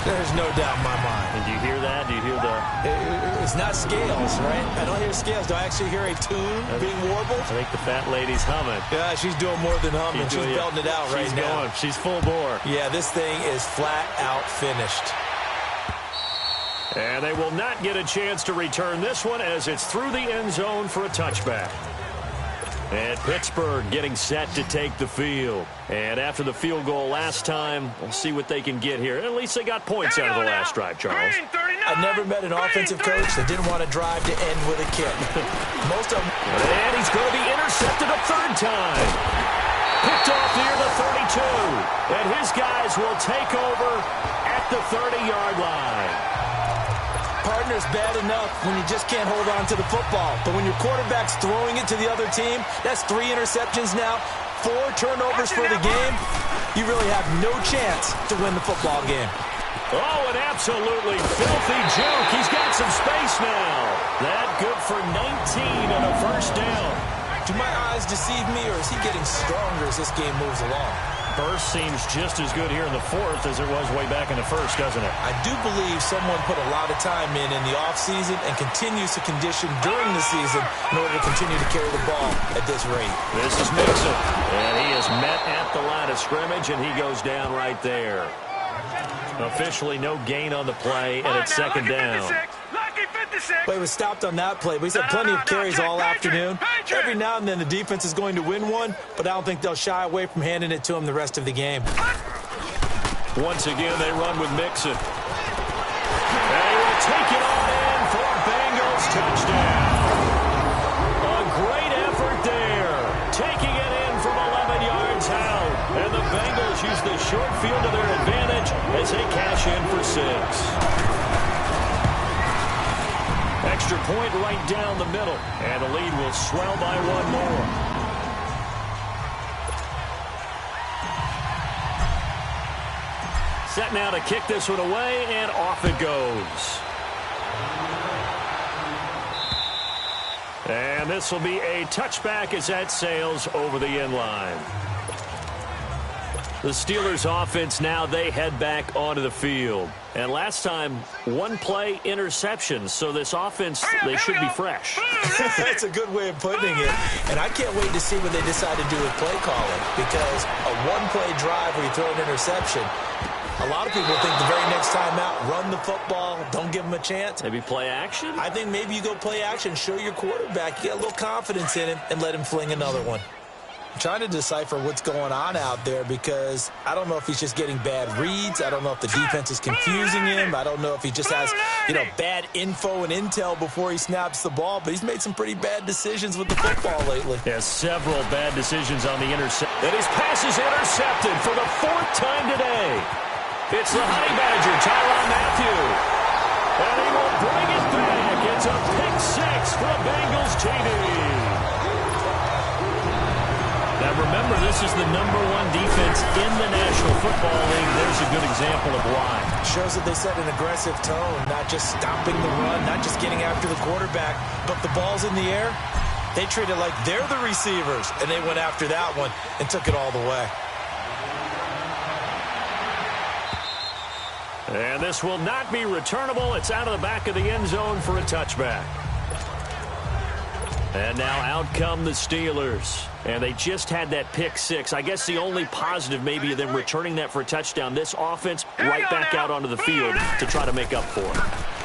There's no doubt in my mind. And do you hear that? Do you hear the... It's not scales, right? I don't hear scales. Do I actually hear a tune being warbled? I think the fat lady's humming. Yeah, she's doing more than humming. She's belting it out right now. She's full bore. Yeah, this thing is flat out finished. And they will not get a chance to return this one as it's through the end zone for a touchback. And Pittsburgh getting set to take the field. And after the field goal last time, we'll see what they can get here. At least they got points out of the last drive, Charles. I've never met an offensive coach that didn't want to drive to end with a kick. Most of them. And he's going to be intercepted a 3rd time. Picked off near the 32. And his guys will take over at the 30-yard line. Partner's bad enough when you just can't hold on to the football. But when your quarterback's throwing it to the other team, that's 3 interceptions now, 4 turnovers for the game. You really have no chance to win the football game. Oh, an absolutely filthy juke. He's got some space now. That good for 19 and a first down. Do my eyes deceive me, or is he getting stronger as this game moves along? Burst seems just as good here in the fourth as it was way back in the first, doesn't it? I do believe someone put a lot of time in the offseason and continues to condition during the season in order to continue to carry the ball at this rate. This is Mixon, and he is met at the line of scrimmage, and he goes down right there. Officially no gain on the play, and it's second down. Play was stopped on that play, but he's had plenty of carries all afternoon. Every now and then the defense is going to win one, but I don't think they'll shy away from handing it to him the rest of the game. Once again, they run with Mixon. They will take it on in for a Bengals touchdown. A great effort there, taking it in from 11 yards out. And the Bengals use the short field to their advantage as they cash in for 6. Extra point right down the middle, and the lead will swell by one more. Set now to kick this one away, and off it goes. And this will be a touchback as that sails over the end line. The Steelers offense now, they head back onto the field. And last time, one play interception. So this offense, they should be fresh. That's a good way of putting it. And I can't wait to see what they decide to do with play calling. Because a one-play drive where you throw an interception, a lot of people think the very next time out, run the football, don't give them a chance. Maybe play action? I think maybe you go play action, show your quarterback, you get a little confidence in him, and let him fling another one. I'm trying to decipher what's going on out there because I don't know if he's just getting bad reads. I don't know if the defense is confusing him. I don't know if he just has, bad info and intel before he snaps the ball. But he's made some pretty bad decisions with the football lately. Has several bad decisions on the intercept. And his pass is intercepted for the 4th time today. It's the Honey Badger, Tyrann Mathieu. And he will bring it back. It's a pick 6 for a Bengals TD. Now, remember, this is the #1 defense in the National Football League. There's a good example of why. Shows that they set an aggressive tone, not just stopping the run, not just getting after the quarterback, but the ball's in the air. They treat it like they're the receivers, and they went after that one and took it all the way. And this will not be returnable. It's out of the back of the end zone for a touchback. And now out come the Steelers. And they just had that pick 6. I guess the only positive maybe of them returning that for a touchdown. This offense right back out onto the field to try to make up for it.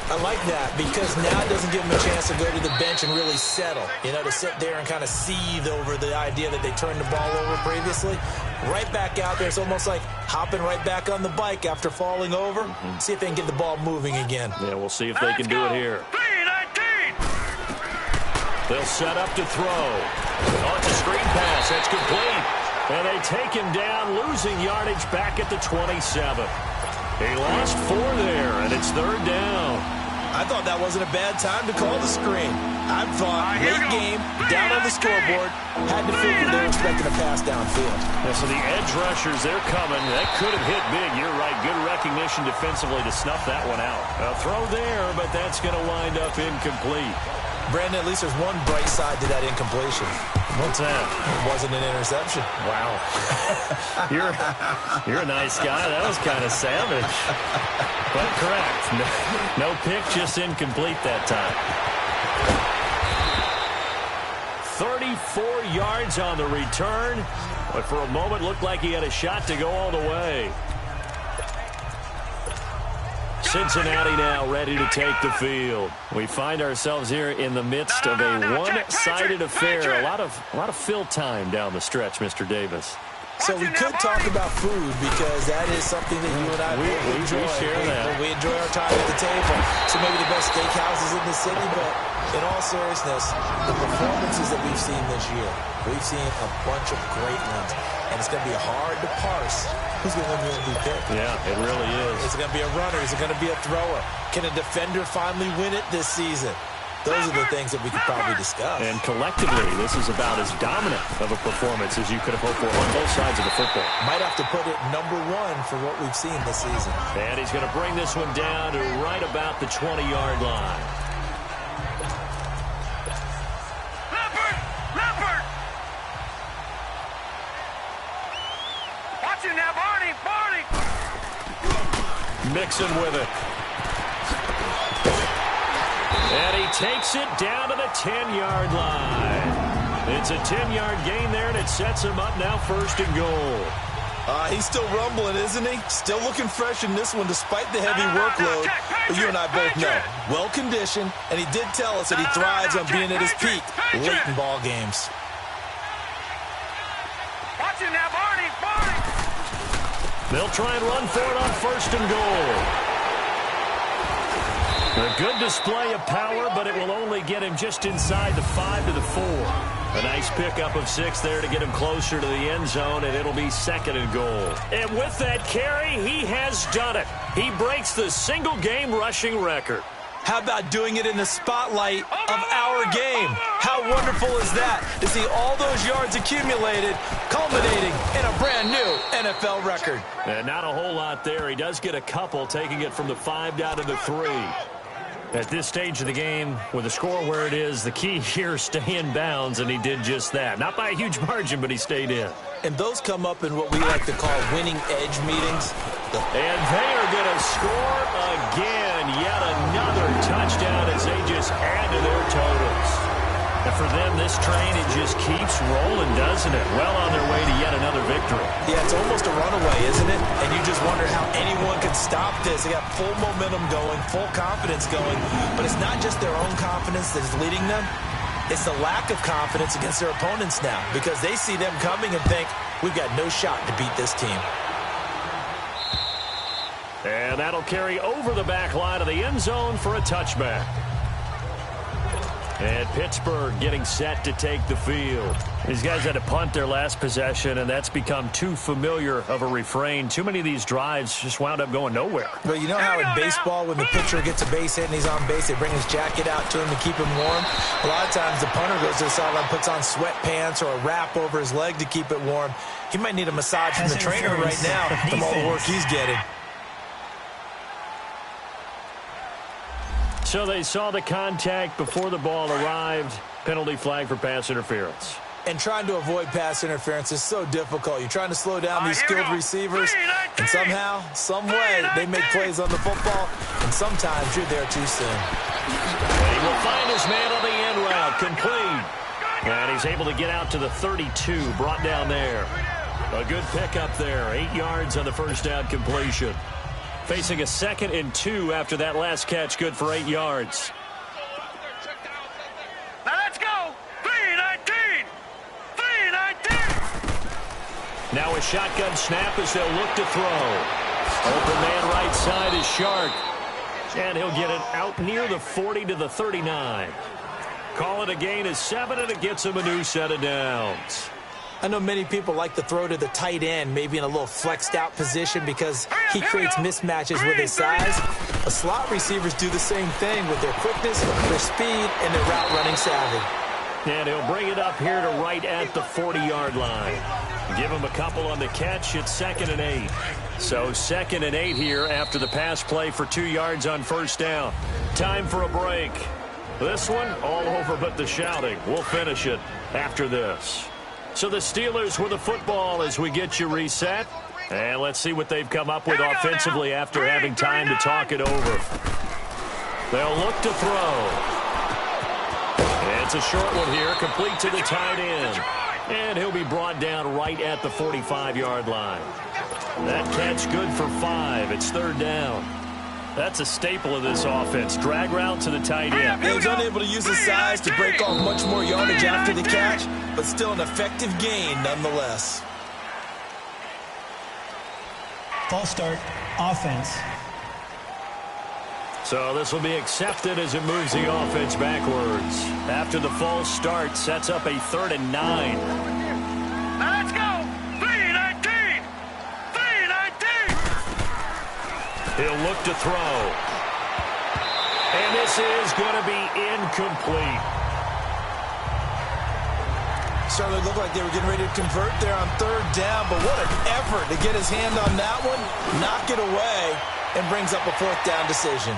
I like that because now it doesn't give them a chance to go to the bench and really settle. To sit there and kind of seethe over the idea that they turned the ball over previously. Right back out there. It's almost like hopping right back on the bike after falling over. See if they can get the ball moving again. Yeah, we'll see if they can do it here. They'll set up to throw. Oh, it's a screen pass. That's complete. And they take him down, losing yardage back at the 27. He lost 4 there, and it's 3rd down. I thought that wasn't a bad time to call the screen. I thought late game, down on the scoreboard, had to figure they were expecting a pass downfield. Yeah, so the edge rushers, they're coming. That could have hit big. You're right. Good recognition defensively to snuff that one out. A throw there, but that's going to wind up incomplete. Brandon, at least there's one bright side to that incompletion. What's that? It wasn't an interception. Wow. You're a nice guy. That was kind of savage. But correct. No pick, just incomplete that time. 34 yards on the return. But for a moment, looked like he had a shot to go all the way. Cincinnati now ready to take the field. We find ourselves here in the midst of a one-sided affair. A lot of fill time down the stretch, Mr. Davis. So we could talk about food because that is something that you and I enjoy. We share that. We enjoy our time at the table. So maybe the best steakhouses in the city, but in all seriousness, the performances that we've seen this year, we've seen a bunch of great ones. And it's going to be hard to parse who's going to win the MVP. Yeah, it really is. Is it going to be a runner? Is it going to be a thrower? Can a defender finally win it this season? Those are the things that we could probably discuss. And collectively, this is about as dominant of a performance as you could have hoped for on both sides of the football. Might have to put it number one for what we've seen this season. And he's going to bring this one down to right about the 20-yard line. Leopard! Watch it now, Barney! Mixon with it. And he takes it down to the 10-yard line. It's a 10-yard gain there, and it sets him up now 1st and goal. He's still rumbling, isn't he? Still looking fresh in this one despite the heavy workload. But you and I both know, well-conditioned, and he did tell us that he thrives on being at his peak late in ball games. Watch it now, Barney! They'll try and run for it on 1st and goal. A good display of power, but it will only get him just inside the 5 to the 4. A nice pickup of 6 there to get him closer to the end zone, and it'll be 2nd and goal. And with that carry, he has done it. He breaks the single-game rushing record. How about doing it in the spotlight of our game? How wonderful is that to see all those yards accumulated, culminating in a brand new NFL record? And not a whole lot there. He does get a couple, taking it from the 5 down to the 3. At this stage of the game, with the score where it is, the key here, stay in bounds, and he did just that. Not by a huge margin, but he stayed in. And those come up in what we like to call winning edge meetings. And they are going to score again. Yet another touchdown as they just add to their totals. And for them, this train, it just keeps rolling, doesn't it? Well on their way to yet another victory. Yeah, it's almost a runaway, isn't it? And you just wonder how anyone could stop this. They got full momentum going, full confidence going. But it's not just their own confidence that is leading them. It's the lack of confidence against their opponents now because they see them coming and think, we've got no shot to beat this team. And that'll carry over the back line of the end zone for a touchback. And Pittsburgh getting set to take the field. These guys had to punt their last possession, and that's become too familiar of a refrain. Too many of these drives just wound up going nowhere. Well, you know how in baseball, when the pitcher gets a base hit and he's on base, they bring his jacket out to him to keep him warm? A lot of times the punter goes to the sideline, puts on sweatpants or a wrap over his leg to keep it warm. He might need a massage from the trainer right now from all the work he's getting. So they saw the contact before the ball arrived. Penalty flag for pass interference. And trying to avoid pass interference is so difficult. You're trying to slow down these skilled receivers, and somehow, some way, they make plays on the football, and sometimes you're there too soon. And he will find his man on the end route, complete. And he's able to get out to the 32, brought down there. A good pickup there, 8 yards on the first down completion. Facing a 2nd and 2 after that last catch, good for 8 yards. Now let's go. 3-19. 3-19. Now a shotgun snap as they'll look to throw. Open man right side is Shark. And he'll get it out near the 40 to the 39. Call it a gain of 7, and it gets him a new set of downs. I know many people like to throw to the tight end, maybe in a little flexed out position because he creates mismatches with his size. The slot receivers do the same thing with their quickness, their speed, and their route running savvy. And he'll bring it up here to right at the 40-yard line. Give him a couple on the catch. It's 2nd and 8. So 2nd and 8 here after the pass play for 2 yards on first down. Time for a break. This one all over but the shouting. We'll finish it after this. So the Steelers with the football as we get you reset. And let's see what they've come up with offensively after having time to talk it over. They'll look to throw. It's a short one here, complete to the tight end. And he'll be brought down right at the 45-yard line. That catch good for 5. It's 3rd down. That's a staple of this offense. Drag route to the tight end. He was unable to use his size to break off much more yardage after the catch, but still an effective gain nonetheless. False start, offense. So this will be accepted as it moves the offense backwards. After the false start, sets up a 3rd and 9. Now let's go. 3-19. 3-19. He'll look to throw. And this is going to be incomplete. Certainly looked like they were getting ready to convert there on third down, but what an effort to get his hand on that one, knock it away, and brings up a fourth down decision.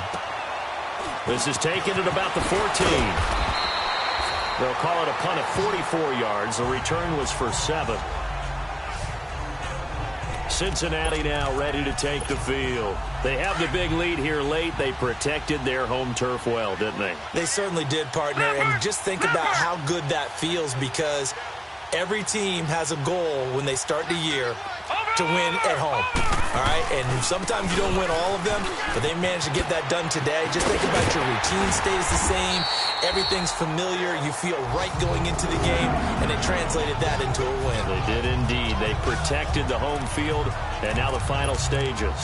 This is taken at about the 14. They'll call it a punt of 44 yards. The return was for 7. Cincinnati now ready to take the field. They have the big lead here late. They protected their home turf well, didn't they? They certainly did, partner. And just think about how good that feels, because every team has a goal when they start the year to win at home. All right? And sometimes you don't win all of them, but they managed to get that done today. Just think about your routine stays the same. Everything's familiar. You feel right going into the game, and they translated that into a win. They did indeed. They protected the home field, and now the final stages.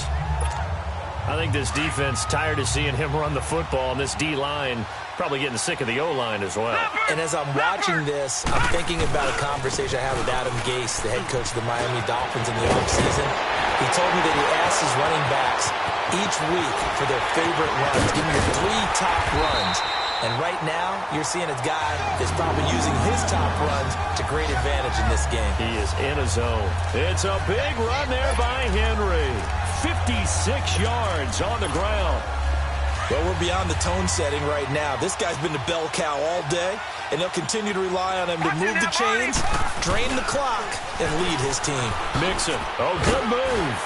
I think this defense tired of seeing him run the football, and this D-line probably getting sick of the O-line as well. And as I'm watching this, I'm thinking about a conversation I had with Adam Gase, the head coach of the Miami Dolphins in the offseason. He told me that he asked his running backs each week for their favorite runs. Give me your 3 top runs. And right now, you're seeing a guy that's probably using his top runs to great advantage in this game. He is in a zone. It's a big run there by Henry. 56 yards on the ground. Well, we're beyond the tone setting right now. This guy's been the bell cow all day, and they'll continue to rely on him to move the chains, drain the clock, and lead his team. Mixon. Oh, good move.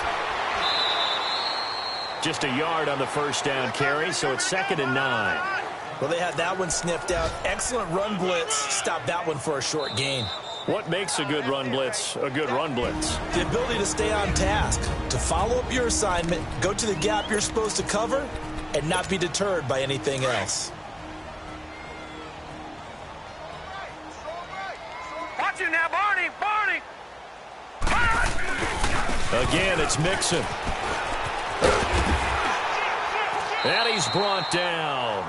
Just a yard on the first down carry, so it's 2nd and 9. Well, they had that one sniffed out. Excellent run blitz. Stopped that one for a short gain. What makes a good run blitz a good run blitz? The ability to stay on task, to follow up your assignment, go to the gap you're supposed to cover, and not be deterred by anything else. Watch it now, Barney! Barney! Again, it's Mixon. And he's brought down.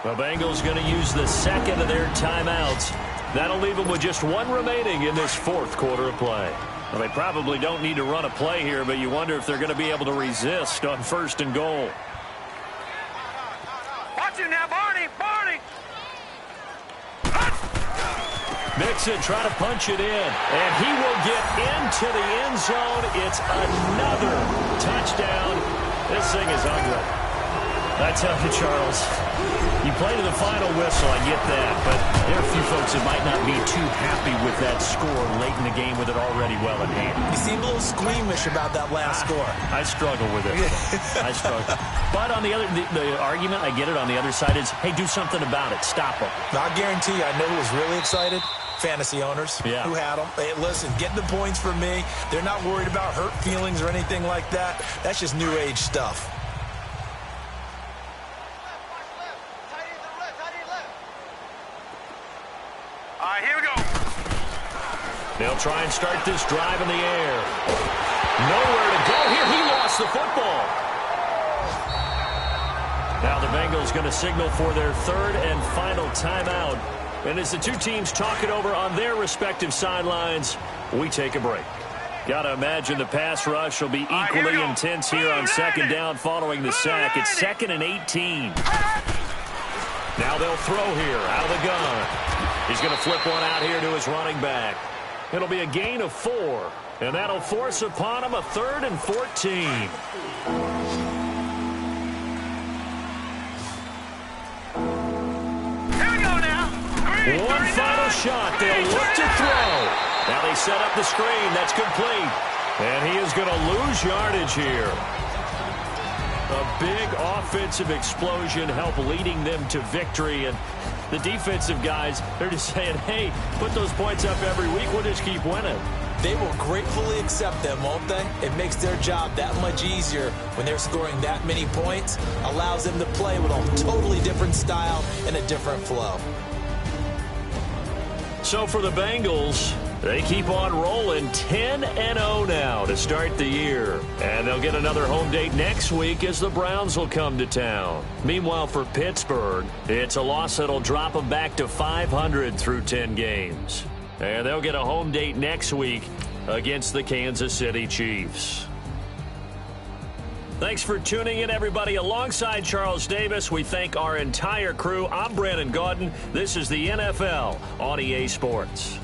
The Bengals going to use the second of their timeouts. That'll leave them with just 1 remaining in this 4th quarter of play. Well, they probably don't need to run a play here, but you wonder if they're going to be able to resist on 1st and goal. Watch it now, Barney! Barney! Mixon trying to punch it in, and he will get into the end zone. It's another touchdown. This thing is ugly. I tell you, Charles, you play to the final whistle, I get that, but there are a few folks that might not be too happy with that score late in the game with it already well in hand. You seem a little squeamish about that last score. I struggle with it. I struggle. But on the other, the argument, I get it, on the other side is, hey, do something about it. Stop them. I guarantee you, I know who was really excited. Fantasy owners who had them. Hey, listen, get the points for me. They're not worried about hurt feelings or anything like that. That's just new age stuff. Here we go. They'll try and start this drive in the air. Nowhere to go here. He lost the football. Now the Bengals going to signal for their 3rd and final timeout. And as the two teams talk it over on their respective sidelines, we take a break. Got to imagine the pass rush will be equally intense here on 2nd down following the sack. It's 2nd and 18. Now they'll throw here out of the gun. He's going to flip one out here to his running back. It'll be a gain of 4, and that'll force upon him a 3rd and 14. Here we go now. One final shot. They'll look to throw. Now they set up the screen. That's complete. And he is going to lose yardage here. A big offensive explosion help leading them to victory. And the defensive guys, they're just saying, hey, put those points up every week. We'll just keep winning. They will gratefully accept them, won't they? It makes their job that much easier when they're scoring that many points. Allows them to play with a totally different style and a different flow. So for the Bengals, they keep on rolling 10-0 now to start the year. And they'll get another home date next week as the Browns will come to town. Meanwhile, for Pittsburgh, it's a loss that'll drop them back to 500 through 10 games. And they'll get a home date next week against the Kansas City Chiefs. Thanks for tuning in, everybody. Alongside Charles Davis, we thank our entire crew. I'm Brandon Gaudin. This is the NFL on EA Sports.